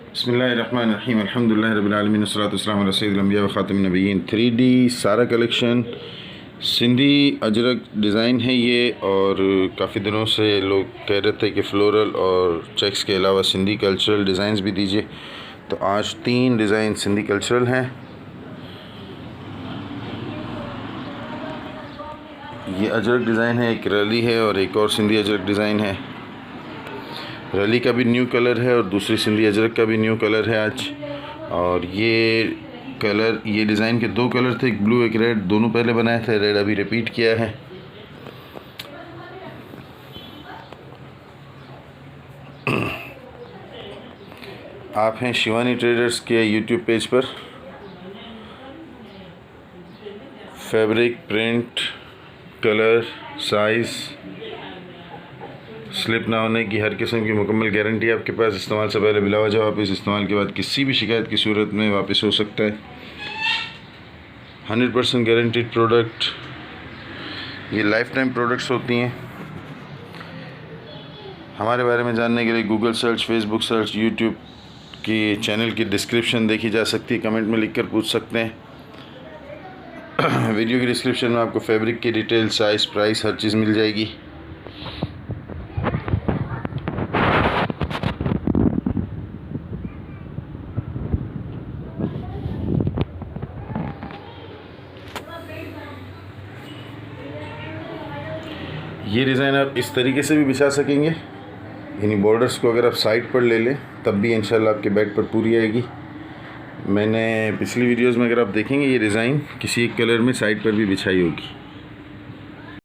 बिस्मिल्लाहिर्रहमानिर्रहीम अल्हम्दुलिल्लाहि रब्बिल आलमीन वस्सलातु वस्सलामु अला सय्यिदिल अंबिया व खातिमिन नबिय्यीन। 3D सारा कलेक्शन सिंधी अजरक डिज़ाइन है ये, और काफ़ी दिनों से लोग कह रहे थे कि फ़्लोरल और चेक्स के अलावा सिंधी कल्चरल डिज़ाइंस भी दीजिए, तो आज 3 डिज़ाइन सिंधी कल्चरल हैं। ये अजरक डिज़ाइन है, एक रली है और एक और सिंधी अजरक डिज़ाइन है। रली का भी न्यू कलर है और दूसरी सिंधी अजरक का भी न्यू कलर है आज। और ये डिज़ाइन के 2 कलर थे, एक ब्लू एक रेड, दोनों पहले बनाए थे, रेड अभी रिपीट किया है। आप हैं शिवानी ट्रेडर्स के यूट्यूब पेज पर। Fabric, print, colour, size, slip ना होने की हर किस्म की मुकम्मल गारंटी आपके पास। इस्तेमाल से पहले बिला वजह वापस, इस्तेमाल के बाद किसी भी शिकायत की सूरत में वापस हो सकता है। 100% गारंटीड प्रोडक्ट। ये लाइफ टाइम प्रोडक्ट्स होती हैं। हमारे बारे में जानने के लिए Google search, Facebook search, YouTube की चैनल की डिस्क्रिप्शन देखी जा सकती है, कमेंट में लिखकर पूछ सकते हैं। वीडियो की डिस्क्रिप्शन में आपको फैब्रिक की डिटेल, साइज़, प्राइस, हर चीज़ मिल जाएगी। ये डिज़ाइन आप इस तरीके से भी बिछा सकेंगे, यानी बॉर्डर्स को अगर आप साइड पर ले लें तब भी इंशाल्लाह आपके बेड पर पूरी आएगी। मैंने पिछली वीडियोस में अगर आप देखेंगे ये डिज़ाइन किसी एक कलर में साइड पर भी बिछाई होगी।